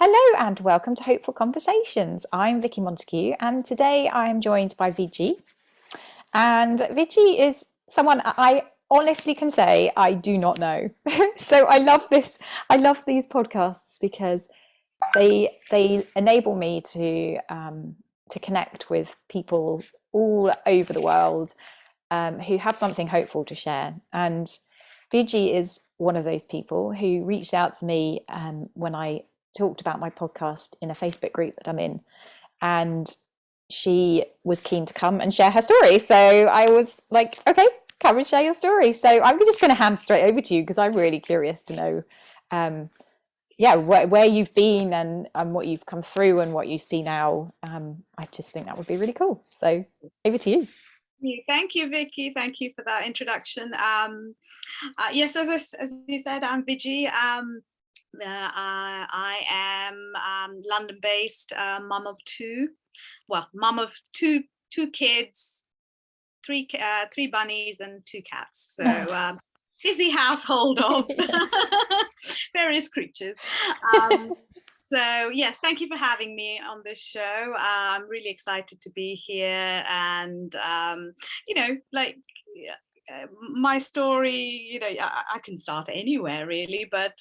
Hello and welcome to Hopeful Conversations. I'm Vicki Montague and today I am joined by Viji. And Viji is someone I honestly can say I do not know. So I love this. I love these podcasts because they enable me to connect with people all over the world who have something hopeful to share. And Viji is one of those people who reached out to me when I talked about my podcast in a Facebook group that I'm in, and she was keen to come and share her story. So I was like, okay, come and share your story. So I'm just going to hand straight over to you because I'm really curious to know, where you've been and what you've come through and what you see now. I just think that would be really cool. So over to you. Thank you, Vicky. Thank you for that introduction. Yes, as you said, I'm Viji. I am London-based, mum of two. Well, mum of two kids, three bunnies and two cats. So busy household of various creatures. So yes, thank you for having me on this show. I'm really excited to be here, and my story, I can start anywhere really, but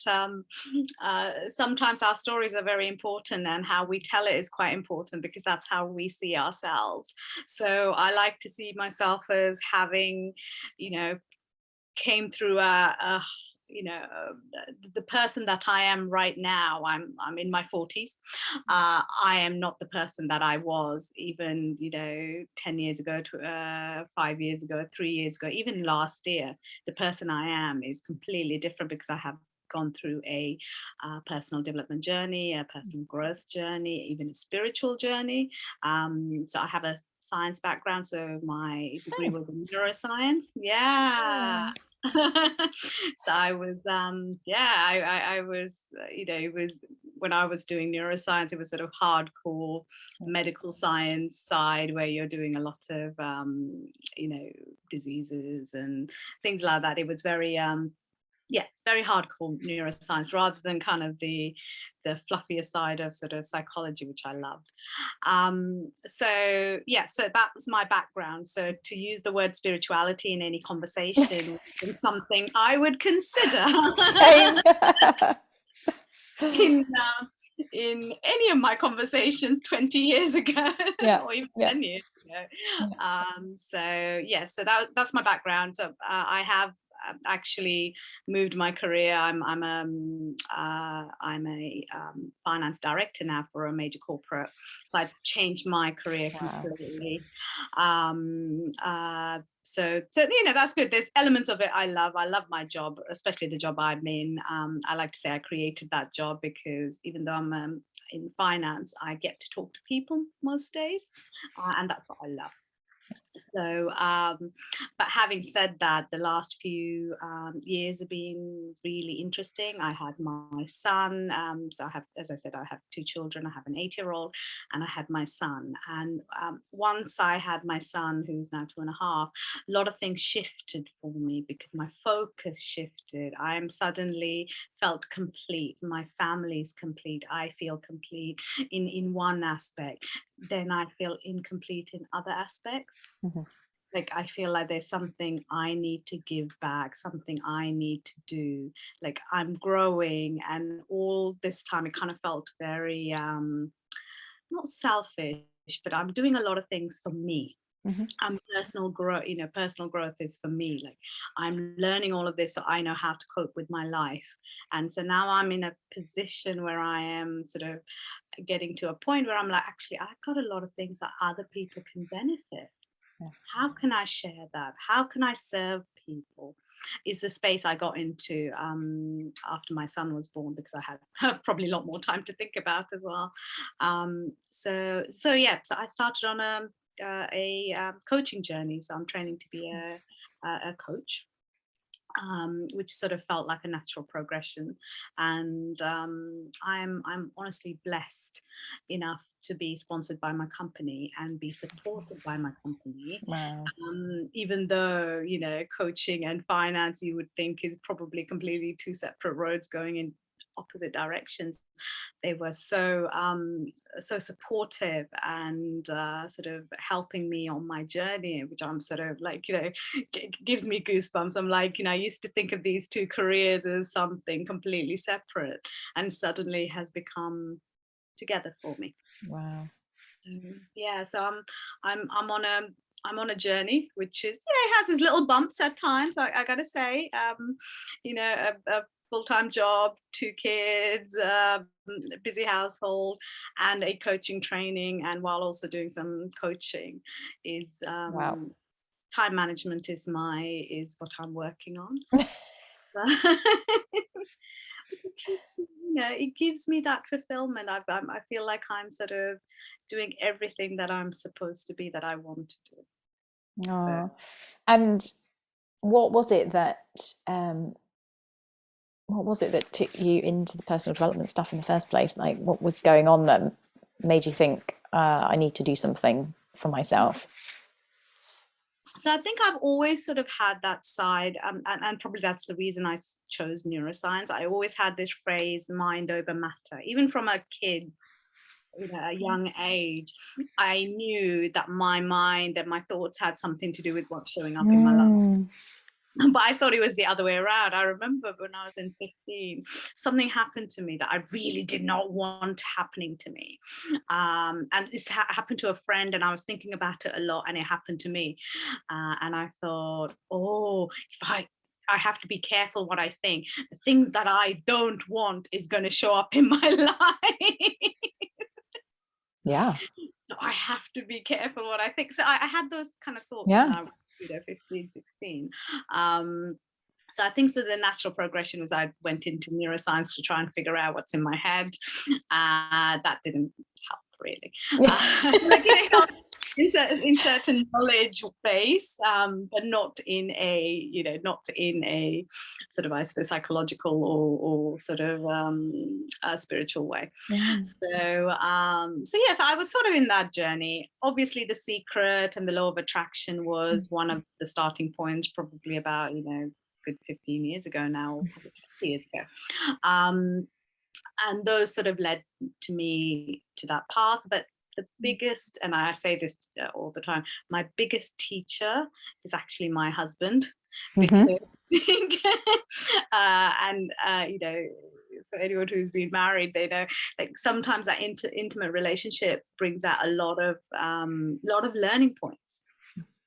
sometimes our stories are very important, and how we tell it is quite important because that's how we see ourselves. So I like to see myself as having, came through the person that I am right now. I'm in my 40s. I am not the person that I was even 10 years ago, 5 years ago, 3 years ago, even last year. The person I am is completely different because I have gone through a personal development journey, a personal growth journey, even a spiritual journey. So I have a science background, so my degree was in neuroscience. Yeah. So I was I was it was, when I was doing neuroscience, it was sort of hardcore medical science side where you're doing a lot of diseases and things like that. It was very it's very hardcore neuroscience rather than kind of the fluffier side of sort of psychology, which I loved. So that was my background. So to use the word spirituality in any conversation is something I would consider. Same. In any of my conversations 20 years ago, or even 10 years ago. So that's my background. So I have actually moved my career. I'm a finance director now for a major corporate. So I've changed my career completely. So that's good. There's elements of it I love. I love my job, especially the job I'm in. I like to say I created that job because even though I'm in finance, I get to talk to people most days, and that's what I love. So, but having said that, the last few years have been really interesting. I had my son. So I have, as I said, I have two children. I have an 8-year-old and I had my son. And once I had my son, who's now 2.5, a lot of things shifted for me because my focus shifted. I am suddenly felt complete. My family's complete. I feel complete in one aspect. Then I feel incomplete in other aspects. Mm-hmm. Like I feel like there's something I need to give back, something I need to do. Like I'm growing, and all this time it kind of felt very not selfish, but I'm doing a lot of things for me. Mm-hmm. Personal growth, personal growth is for me. Like I'm learning all of this so I know how to cope with my life. And so now I'm in a position where I am sort of getting to a point where I'm like, actually, I've got a lot of things that other people can benefit. How can I share that? How can I serve people? Is the space I got into after my son was born, because I had probably a lot more time to think about as well. So I started on a coaching journey. So I'm training to be a coach. Which sort of felt like a natural progression, and I'm honestly blessed enough to be sponsored by my company and be supported by my company. Wow. Even though coaching and finance, you would think, is probably completely two separate roads going in opposite directions, they were so supportive and sort of helping me on my journey, which I'm sort of like, gives me goosebumps. I'm like, I used to think of these two careers as something completely separate, and suddenly has become together for me. Wow. So yeah, so I'm on a journey, which is, it has its little bumps at times. I gotta say, a full-time job, 2 kids, busy household, and a coaching training, and while also doing some coaching, is Wow. time management is what I'm working on. It gives me that fulfillment. I feel like I'm sort of doing everything that I'm supposed to be, that I want to do. So, And what was it that took you into the personal development stuff in the first place? Like, what was going on that made you think, I need to do something for myself? so I think I've always sort of had that side, and probably that's the reason I chose neuroscience. I always had this phrase, mind over matter, even from a kid, a young age. I knew that my mind and my thoughts had something to do with what's showing up in my life. But I thought it was the other way around. I remember when I was in 15, something happened to me that I really did not want happening to me. And this happened to a friend, and I was thinking about it a lot, and it happened to me. And I thought, oh, if I have to be careful what I think. The things that I don't want is going to show up in my life. Yeah. So I have to be careful what I think. So I had those kind of thoughts Yeah. when I was 15, 16. So I think the natural progression was I went into neuroscience to try and figure out what's in my head. That didn't help really. Like it helped in certain knowledge base, but not in a sort of, I suppose, psychological or sort of a spiritual way. So yes, I was sort of in that journey. Obviously, The Secret and the Law of Attraction was one of the starting points, probably about good 15 years ago now, or probably 20 years ago. And those sort of led to me to that path. But the biggest, and I say this all the time, my biggest teacher is actually my husband. Because for anyone who's been married, they know, like, sometimes that intimate relationship brings out a lot of learning points,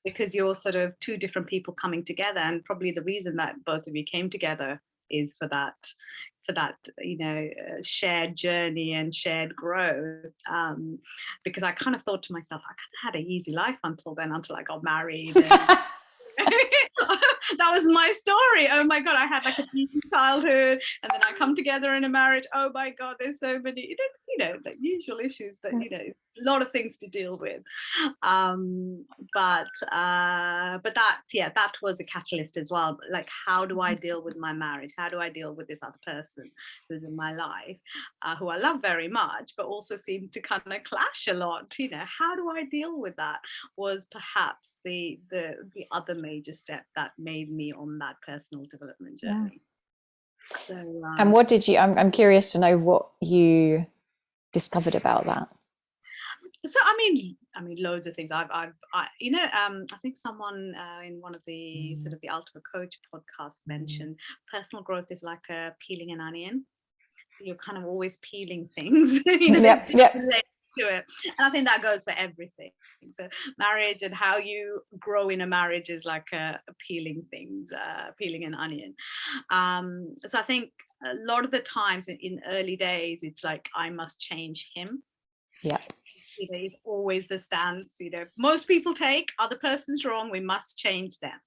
because you're sort of two different people coming together, and probably the reason that both of you came together is for that shared journey and shared growth. Because I kind of thought to myself, I kind of had an easy life until I got married. That was my story. Oh my God, I had like a easy childhood, and then I come together in a marriage. Oh my God, there's so many, like usual issues, but a lot of things to deal with. But that was a catalyst as well. Like, how do I deal with my marriage? How do I deal with this other person who's in my life, who I love very much, but also seem to kind of clash a lot? How do I deal with that? Was perhaps the other major step that made me on that personal development journey. Yeah. So, and what did you? I'm curious to know what you discovered about that. So I mean, loads of things. I think someone in one of the sort of the Ultimate Coach podcast mentioned personal growth is like peeling an onion. So you're kind of always peeling things. Yep. To it, and I think that goes for everything. So marriage and how you grow in a marriage is like peeling things, peeling an onion. So I think a lot of the times in early days, it's like, I must change him. Yeah. It's always the stance most people take. Other person's wrong, we must change them.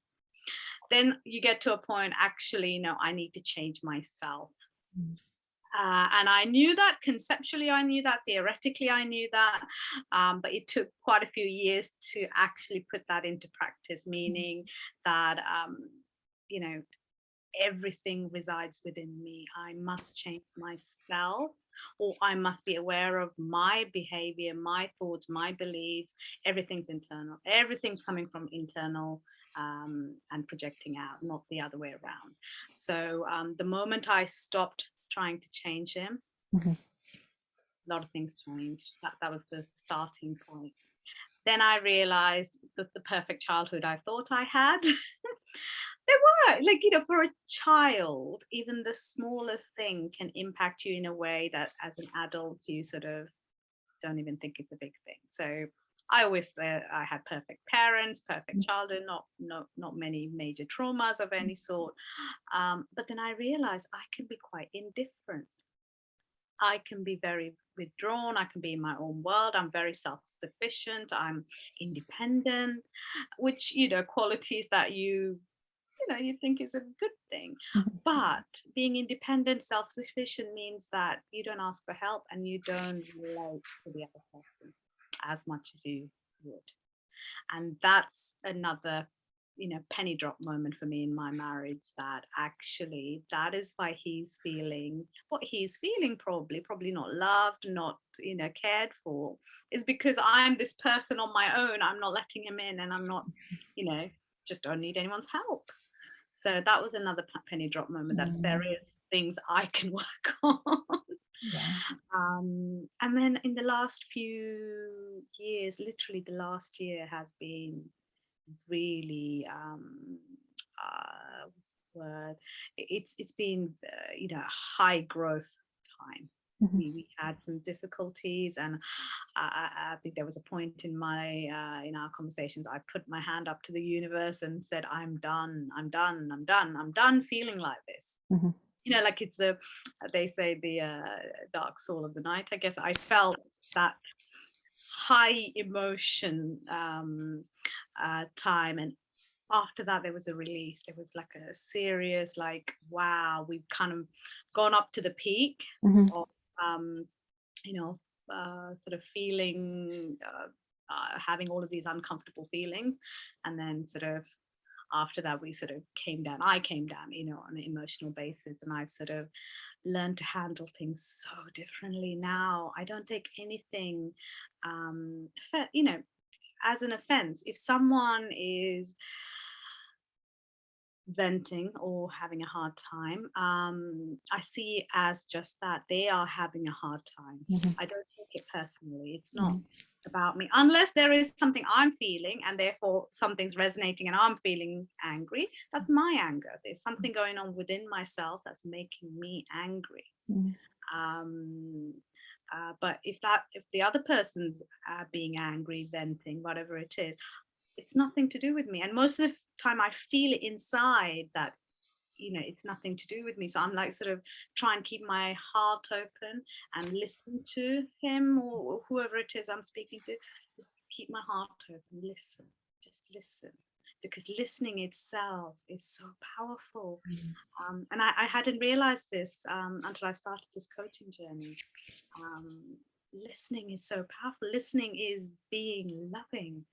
Then you get to a point, actually, no, I need to change myself. And I knew that conceptually, I knew that theoretically, I knew that, but it took quite a few years to actually put that into practice, meaning that everything resides within me. I must change myself, or I must be aware of my behavior, my thoughts, my beliefs. Everything's internal. Everything's coming from internal and projecting out, not the other way around. So the moment I stopped trying to change him. Mhm. A lot of things changed. That was the starting point. Then I realized that the perfect childhood I thought I had, there were, like, for a child, even the smallest thing can impact you in a way that as an adult, you sort of don't even think it's a big thing. So I always said I had perfect parents, perfect childhood, not many major traumas of any sort. But then I realized I can be quite indifferent. I can be very withdrawn. I can be in my own world. I'm very self-sufficient. I'm independent, which, qualities that you think is a good thing. Mhm. But being independent, self-sufficient means that you don't ask for help and you don't relate to the other person as much as you would. And that's another penny drop moment for me in my marriage, that actually that is why he's feeling what he's feeling, probably not loved, not cared for, is because I'm this person on my own. I'm not letting him in, and I'm not just don't need anyone's help. So that was another penny drop moment, that there is things I can work on. Yeah. And then in the last few years, literally the last year has been really what's the word? It's been high growth time. Mhm. We had some difficulties, and I think there was a point in in our conversations, I put my hand up to the universe and said, I'm done, I'm done, I'm done, I'm done feeling like this. Mhm. Like it's they say the dark soul of the night. I guess I felt that high emotion time, and after that there was a release. There was like a serious, like, wow, we've kind of gone up to the peak Mhm. of sort of feeling having all of these uncomfortable feelings, and then sort of after that we sort of came down. I came down on an emotional basis, and I've sort of learned to handle things so differently now. I don't take anything as an offense. If someone is venting or having a hard time, I see it as just that they are having a hard time. Mhm. I don't take it personally. It's not about me, unless there is something I'm feeling and therefore something's resonating and I'm feeling angry. That's my anger. There's something going on within myself that's making me angry. Mhm. But if the other person's being angry, venting, whatever it is, it's nothing to do with me. And most of the time I feel it inside that it's nothing to do with me. So I'm like sort of try and keep my heart open and listen to him or whoever it is I'm speaking to. Just keep my heart open, listen, just listen, because listening itself is so powerful. And I hadn't realized this until I started this coaching journey. Listening is so powerful. Listening is being loving,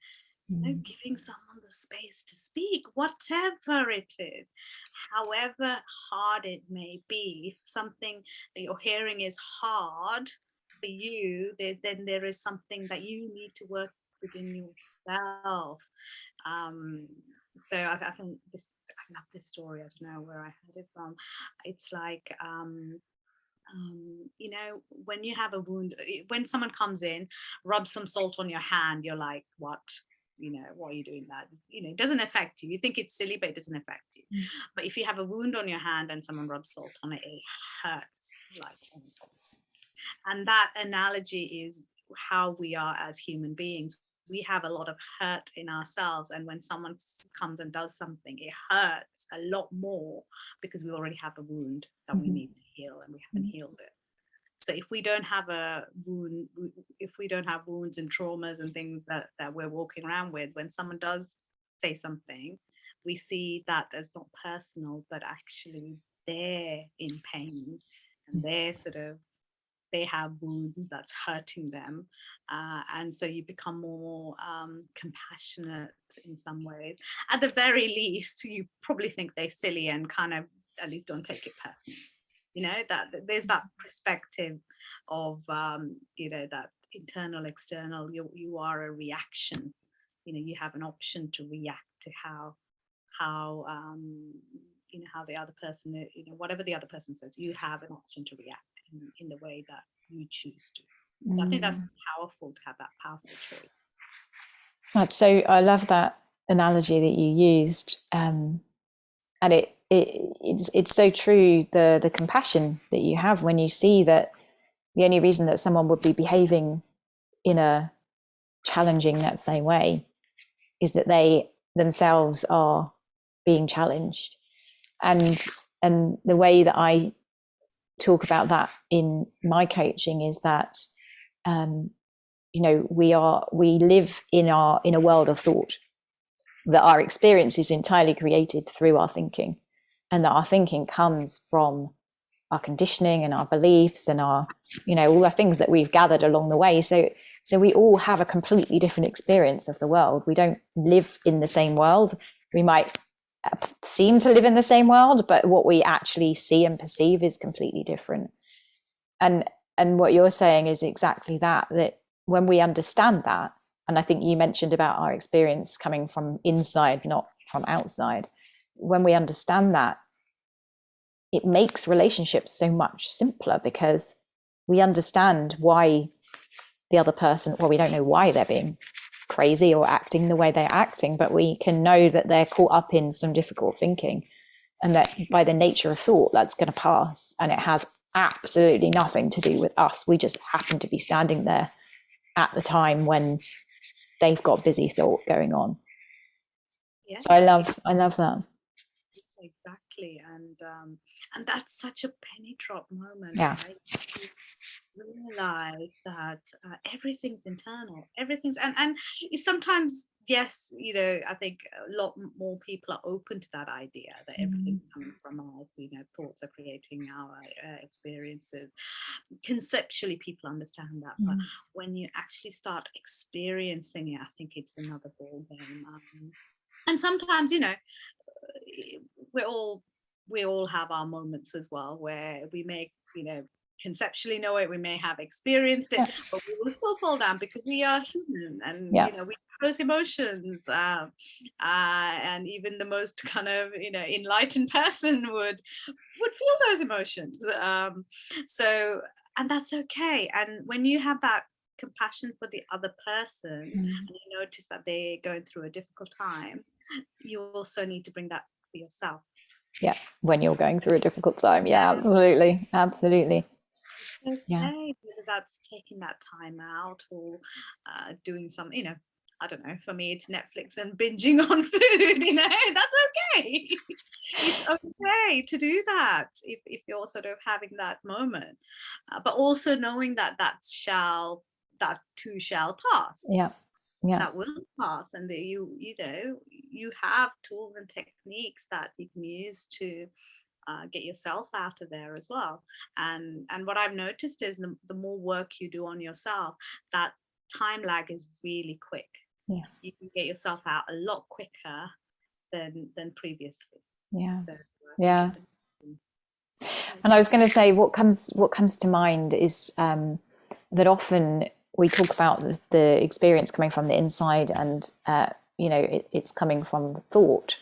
giving someone the space to speak, whatever it is, however hard it may be. If something that you're hearing is hard for you, then there is something that you need to work within yourself. So I think I love this story. I don't know where I heard it from. It's like when you have a wound, when someone comes in, rubs some salt on your hand, you're like, what? Why are you doing that? It doesn't affect you. You think it's silly, but it doesn't affect you. But if you have a wound on your hand and someone rubs salt on it, it hurts like anything. And that analogy is how we are as human beings. We have a lot of hurt in ourselves, and when someone comes and does something, it hurts a lot more because we already have a wound that we need to heal, and we haven't healed it. So if we don't have a wound, if we don't have wounds and traumas and things that we're walking around with, when someone does say something, we see that as not personal, but actually they're in pain, and they have wounds that's hurting them. And so you become more compassionate in some ways. At the very least, you probably think they're silly and kind of at least don't take it personally. That there's that perspective of that internal, external. You are a reaction. You have an option to react to how how the other person, whatever the other person says, you have an option to react in the way that you choose to. So I think that's powerful, to have that powerful choice. I love that analogy that you used, and it's so true. The compassion that you have when you see that the only reason that someone would be behaving in a challenging, let's say, way is that they themselves are being challenged. And the way that I talk about that in my coaching is that we live in a world of thought, that our experience is entirely created through our thinking, and that our thinking comes from our conditioning and our beliefs and our, all the things that we've gathered along the way. So we all have a completely different experience of the world. We don't live in the same world. We might seem to live in the same world, but what we actually see and perceive is completely different. And what you're saying is exactly that when we understand that, and I think you mentioned about our experience coming from inside, not from outside. When we understand that, it makes relationships so much simpler, because we understand why the other person, well, we don't know why they're being crazy or acting the way they're acting, but we can know that they're caught up in some difficult thinking, and that by the nature of thought, that's going to pass, and it has absolutely nothing to do with us. We just happen to be standing there at the time when they've got busy thought going on. Yeah. So I love that. Exactly. And that's such a penny drop moment. Yeah. Right? You realize that everything's internal. Everything's and sometimes, yes, I think a lot more people are open to that idea that everything's coming from us. Thoughts are creating our experiences. Conceptually, people understand that, but when you actually start experiencing it, I think it's another ball game. And sometimes, we all have our moments as well, where we may, conceptually know it, we may have experienced it, but we will still fall down, because we are human, and we have those emotions, and even the most kind of enlightened person would feel those emotions. And that's okay. And when you have that compassion for the other person, and you notice that they're going through a difficult time, you also need to bring that for yourself. Yeah, when you're going through a difficult time. Yeah, absolutely. Okay, whether that's taking that time out, or doing some, I don't know, for me it's Netflix and binging on food, that's okay. It's okay to do that if you're sort of having that moment, but also knowing that too shall pass. Yeah. That will pass, and that you have tools and techniques that you can use to get yourself out of there as well. And what I've noticed is the more work you do on yourself, that time lag is really quick. Yeah, you can get yourself out a lot quicker than previously. Yeah. And I was going to say, what comes to mind is that often we talk about the experience coming from the inside, and it's coming from thought,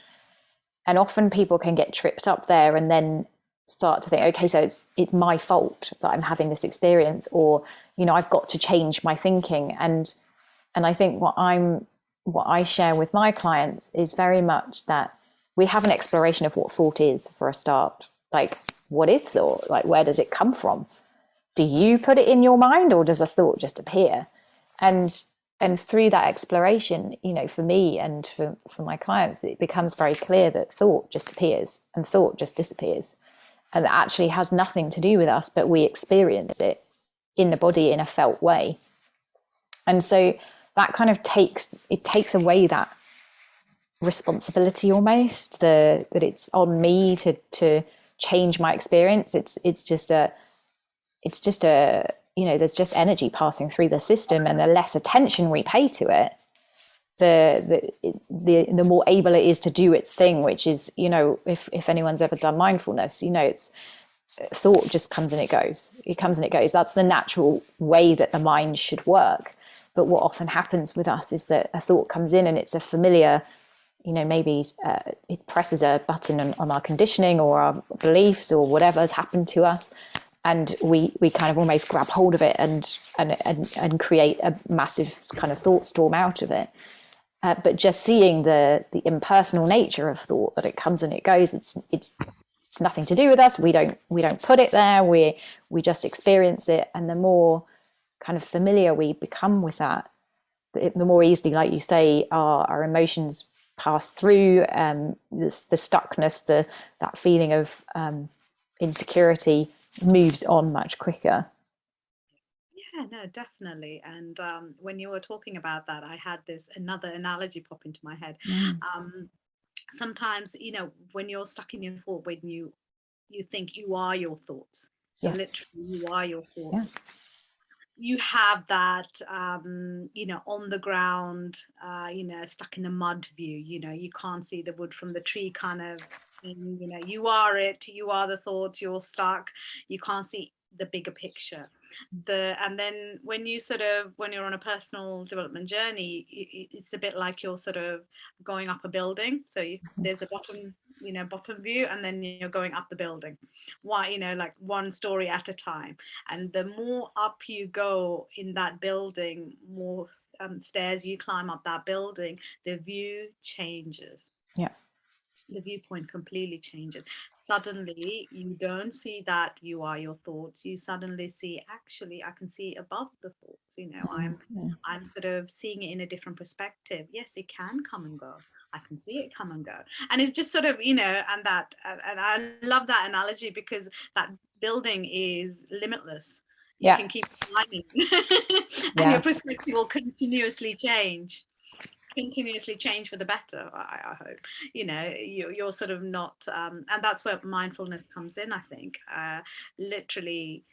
and often people can get tripped up there and then start to think, okay, so it's my fault that I'm having this experience, or I've got to change my thinking. And I think what I share with my clients is very much that we have an exploration of what thought is for a start. Like, what is thought? Like, where does it come from? Do you put it in your mind, or does a thought just appear? And through that exploration, for me and for my clients, it becomes very clear that thought just appears and thought just disappears. And that actually has nothing to do with us, but we experience it in the body in a felt way. And so that kind of takes away that responsibility almost, that it's on me to change my experience. It's just a there's just energy passing through the system, and the less attention we pay to it, the more able it is to do its thing, which is, if anyone's ever done mindfulness, it's thought just comes and it goes. It comes and it goes. That's the natural way that the mind should work. But what often happens with us is that a thought comes in, and it's a familiar maybe it presses a button on our conditioning or our beliefs or whatever has happened to us, and we kind of almost grab hold of it and create a massive kind of thought storm out of it. But just seeing the impersonal nature of thought, that it comes and it goes, it's nothing to do with us. We don't put it there. We just experience it, and the more kind of familiar we become with that, the more easily, like you say, our emotions pass through. The stuckness, that feeling of insecurity moves on much quicker. Yeah, no, definitely. And when you were talking about that, I had another analogy pop into my head. Sometimes, when you're stuck in your thought, when you think you are your thoughts, so Yeah. literally you are your thoughts. Yeah. You have that, on the ground, stuck in the mud view. You can't see the wood from the tree kind of thing. You are it. You are the thoughts. You're stuck. You can't see the bigger picture. And then when you're on a personal development journey, it's a bit like you're sort of going up a building. So there's a bottom view, and then you're going up the building. Why, like one story at a time. And the more up you go in that building, more stairs you climb up that building, the view changes. Yeah. The viewpoint completely changes. Suddenly you don't see that you are your thoughts. You suddenly see, actually I can see above the thoughts. I'm sort of seeing it in a different perspective. Yes, it can come and go. I can see it come and go. And it's just sort of, and I love that analogy, because that building is limitless. You can keep climbing. And your perspective will continuously change for the better. I hope you're sort of not, and that's where mindfulness comes in, I think. Literally,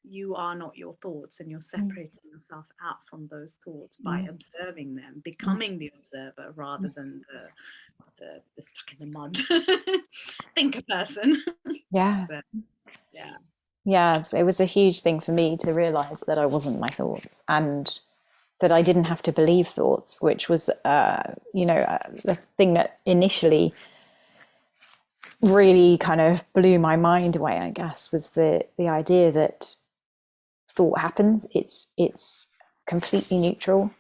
you are not your thoughts, and you're separating yourself out from those thoughts by observing them, becoming the observer rather than the stuck in the mud thinker person. But, it was a huge thing for me to realize that I wasn't my thoughts, and that I didn't have to believe thoughts, which was, the thing that initially really kind of blew my mind away, I guess, was the idea that thought happens. It's completely neutral,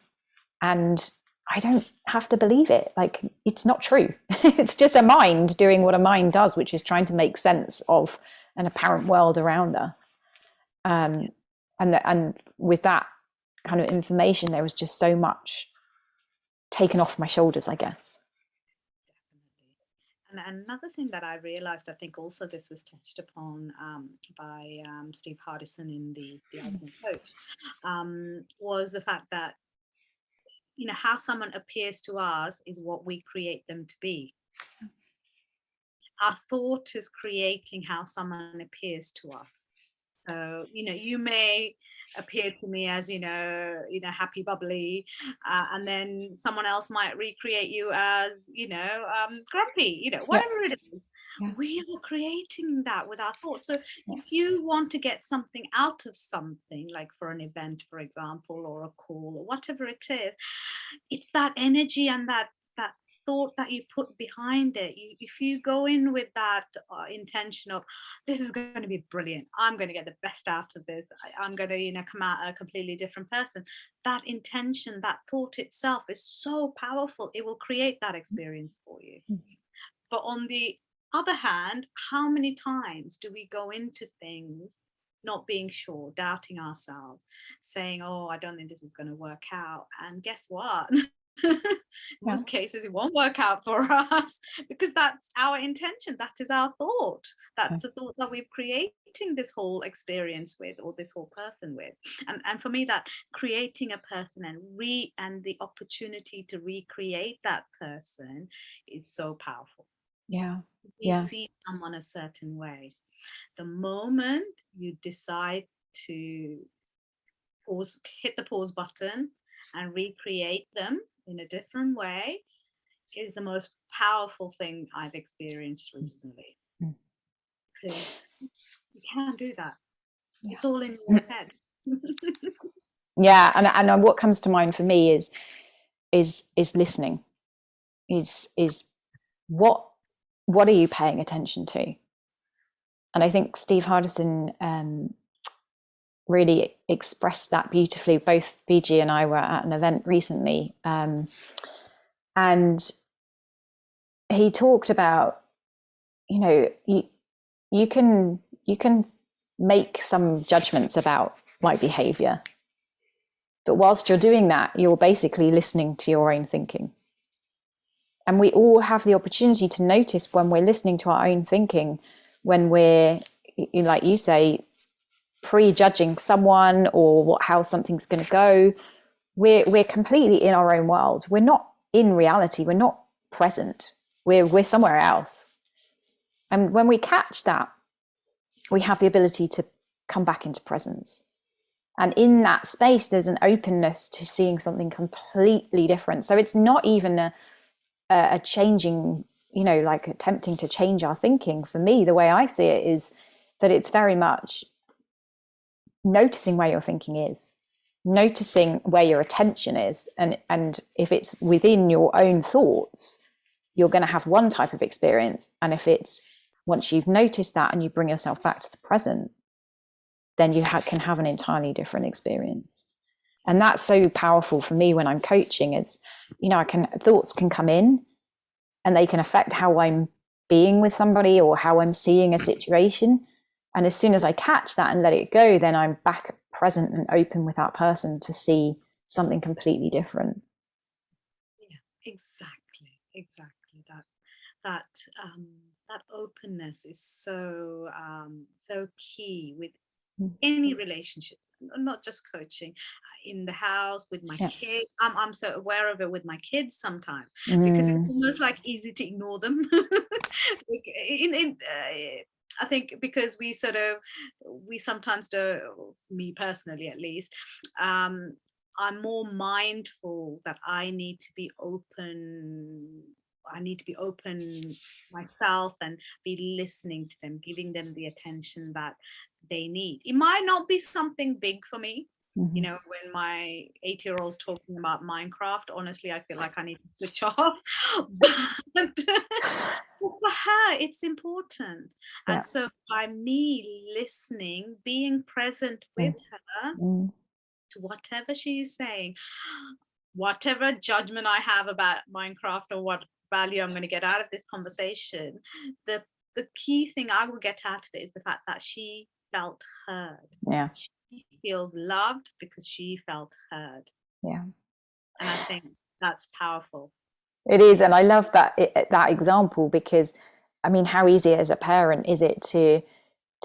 and I don't have to believe it. Like, it's not true. It's just a mind doing what a mind does, which is trying to make sense of an apparent world around us. And with that kind of information, there was just so much taken off my shoulders, I guess. And another thing that I realized, I think also this was touched upon by Steve Hardison in the Ultimate Coach, was the fact that how someone appears to us is what we create them to be. Our thought is creating how someone appears to us. So, you may appear to me as, happy, bubbly, and then someone else might recreate you as, grumpy, whatever it is. We are creating that with our thoughts. So if you want to get something out of something, like for an event, for example, or a call, or whatever it is, it's that energy and that thought that you put behind it. If you go in with that intention of, this is going to be brilliant, I'm going to get the best out of this, I'm going to come out a completely different person, that intention, that thought itself is so powerful. It will create that experience for you. But on the other hand, how many times do we go into things not being sure, doubting ourselves, saying, oh, I don't think this is going to work out, and guess what? Most cases it won't work out for us, because that's our intention, that is our thought, that's the thought that we're creating this whole experience with, or this whole person with. And for me, that creating a person and the opportunity to recreate that person is so powerful. You see someone a certain way, the moment you decide to hit the pause button and recreate them in a different way, is the most powerful thing I've experienced recently. Because you can't do that. It's all in your head. And what comes to mind for me is listening. is what are you paying attention to? And I think Steve Hardison really expressed that beautifully. Both Viji and I were at an event recently, and he talked about, you can make some judgments about my behavior, but whilst you're doing that, you're basically listening to your own thinking. And we all have the opportunity to notice when we're listening to our own thinking, when we're, like you say, prejudging someone or how something's going to go. We're completely in our own world. We're not in reality. We're not present. We're somewhere else. And when we catch that, we have the ability to come back into presence. And in that space, there's an openness to seeing something completely different. So it's not even a changing, like attempting to change our thinking. For me, the way I see it is that it's very much noticing where your thinking is, noticing where your attention is. And if it's within your own thoughts, you're going to have one type of experience. And if it's once you've noticed that and you bring yourself back to the present, then you can have an entirely different experience. And that's so powerful for me when I'm coaching. Is, thoughts can come in and they can affect how I'm being with somebody or how I'm seeing a situation. And as soon as I catch that and let it go, then I'm back present and open with that person to see something completely different. Yeah, exactly. That openness is so key with any relationship, not just coaching, in the house with my kids. I'm so aware of it with my kids sometimes because it's almost like easy to ignore them. I think because we sometimes do, me personally at least, I'm more mindful that I need to be open myself and be listening to them, giving them the attention that they need. It might not be something big for me. When my 8-year-old's talking about Minecraft, honestly, I feel like I need to switch off. But for her, it's important. And so by me listening, being present with her to whatever she is saying, whatever judgment I have about Minecraft or what value I'm going to get out of this conversation, the key thing I will get out of it is the fact that she felt heard. Yeah. She feels loved because she felt heard. Yeah. And I think that's powerful. It is. And I love that example, because I mean, how easy as a parent is it to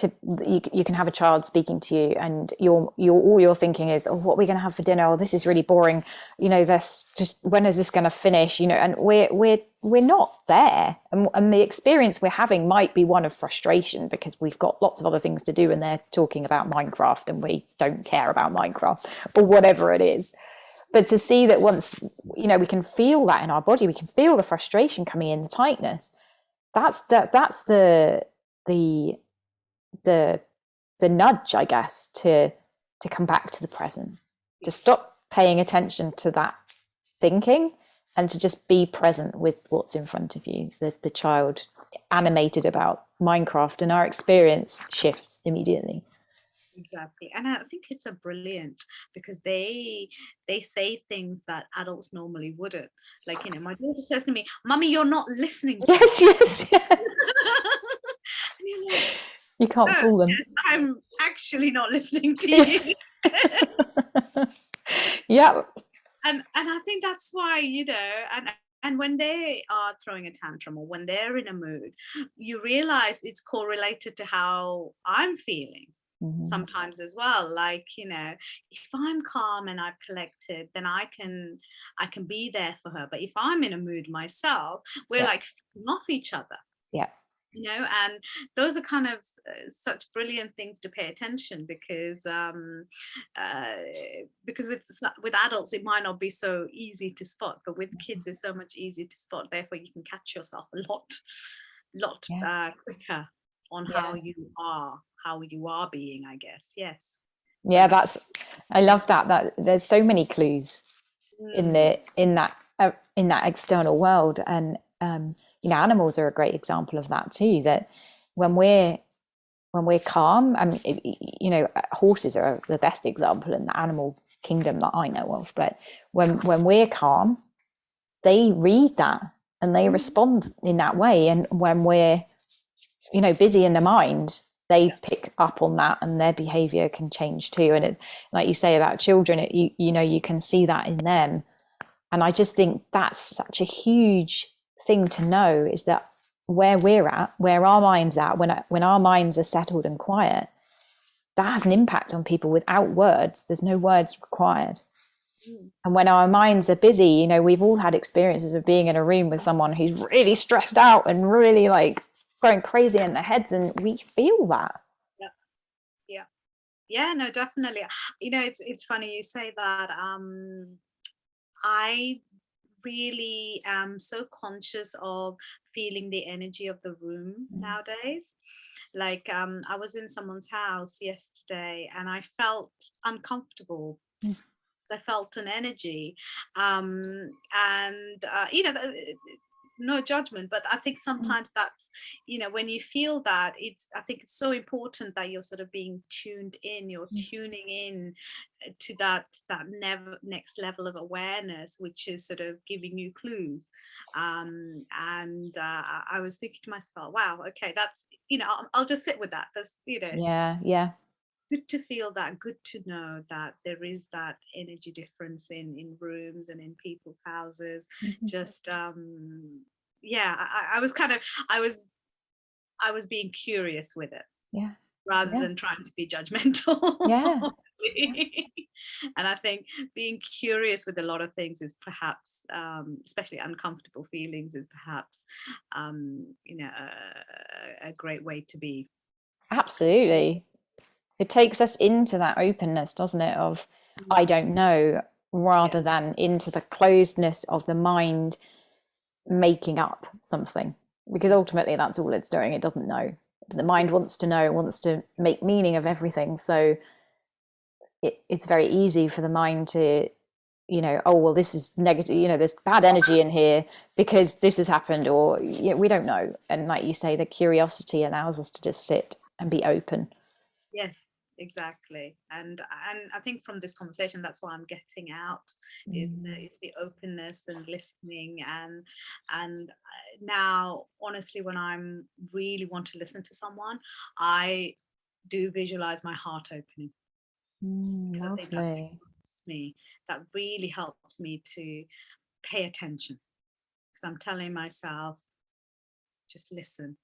you can have a child speaking to you and all you're thinking is, oh, what are we going to have for dinner? Oh, this is really boring. This just, when is this going to finish? And we're not there. And the experience we're having might be one of frustration because we've got lots of other things to do and they're talking about Minecraft and we don't care about Minecraft or whatever it is. But to see that once, we can feel that in our body, we can feel the frustration coming in, the tightness. That's the nudge, I guess, to come back to the present, to stop paying attention to that thinking and to just be present with what's in front of you. The child animated about Minecraft and our experience shifts immediately. Exactly. And I think it's a brilliant, because they say things that adults normally wouldn't. Like, my daughter says to me, "Mummy, you're not listening to yes. You can't fool them. Yes, I'm actually not listening to you." Yeah. And I think that's why, and when they are throwing a tantrum or when they're in a mood, you realize it's correlated to how I'm feeling. Sometimes as well, like, if I'm calm and I've collected, then I can be there for her. But if I'm in a mood myself, we're like feeding off each other. And those are kind of such brilliant things to pay attention, because with adults it might not be so easy to spot, but with kids it's so much easier to spot. Therefore you can catch yourself a lot quicker on how you are being, I guess. Yes. Yeah, I love that there's so many clues in that in that external world. And animals are a great example of that too, that when we're calm, I mean, horses are the best example in the animal kingdom that I know of, but when we're calm, they read that and they respond in that way. And when we're busy in the mind, they pick up on that and their behavior can change too. And it's like you say about children, you can see that in them. And I just think that's such a huge thing to know, is that where we're at, where our mind's at, when our minds are settled and quiet, that has an impact on people without words. There's no words required. And when our minds are busy, we've all had experiences of being in a room with someone who's really stressed out and really like going crazy in their heads, and we feel that. Yeah, no, definitely. It's funny you say that. I really am so conscious of feeling the energy of the room nowadays. Like, I was in someone's house yesterday and I felt uncomfortable. I felt an energy, and no judgment, but I think sometimes that's, when you feel that, I think it's so important that you're sort of being tuned in, you're tuning in to that next level of awareness, which is sort of giving you clues. And I was thinking to myself, wow, okay, that's, I'll just sit with that. That's, Yeah. good to feel that, good to know that there is that energy difference in rooms and in people's houses. Just I was kind of, I was being curious with it, rather than trying to be judgmental. And I think being curious with a lot of things is perhaps, especially uncomfortable feelings, is perhaps a great way to be. Absolutely. It takes us into that openness, doesn't it, of I don't know, rather than into the closedness of the mind making up something, because ultimately that's all it's doing. It doesn't know. The mind wants to know, wants to make meaning of everything. So it's very easy for the mind to, oh, well, this is negative, there's bad energy in here because this has happened, or we don't know. And like you say, the curiosity allows us to just sit and be open. Yes, exactly. And I think from this conversation, that's what I'm getting out, is the openness and listening. And now, honestly, when I'm really want to listen to someone, I do visualize my heart opening. I think that really helps me to pay attention, because I'm telling myself, just listen,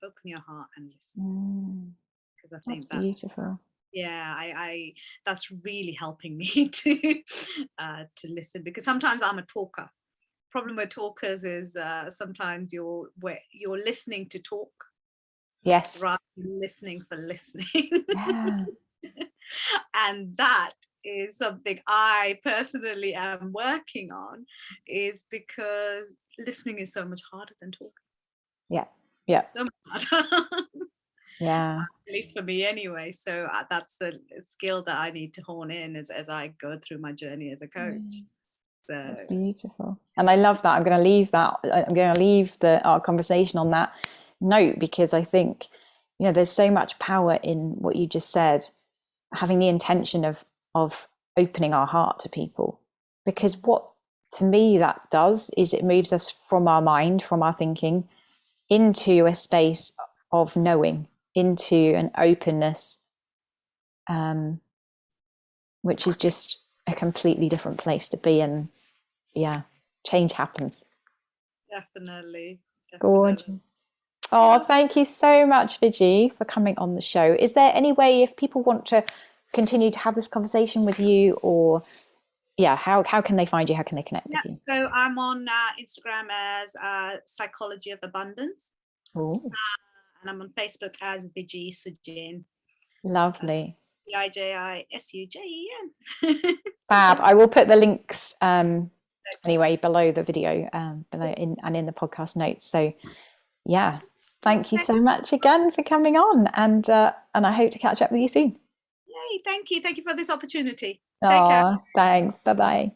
open your heart and listen. Because I think that's beautiful. I that's really helping me to listen, because sometimes I'm a talker. Problem with talkers is sometimes you're listening to talk, rather than listening for listening. And that is something I personally am working on, is because listening is so much harder than talking. So much harder. At least for me anyway. So that's a skill that I need to hone in as I go through my journey as a coach. So that's beautiful, and I love that. I'm going to leave our conversation on that note, because I think there's so much power in what you just said, having the intention of opening our heart to people. Because what, to me, that does is it moves us from our mind, from our thinking, into a space of knowing, into an openness, which is just a completely different place to be. And change happens. Definitely. Gorgeous. Oh, thank you so much, Viji, for coming on the show. Is there any way, if people want to continue to have this conversation with you, or how can they find you? How can they connect with you? So I'm on Instagram as Psychology of Abundance. And I'm on Facebook as Viji Sujen. Lovely. VIJISUJEN. Fab. I will put the links anyway below the video, below in the podcast notes. So thank you so much again for coming on, and I hope to catch up with you soon. Yay, thank you for this opportunity. Take care. Thanks. Bye-bye.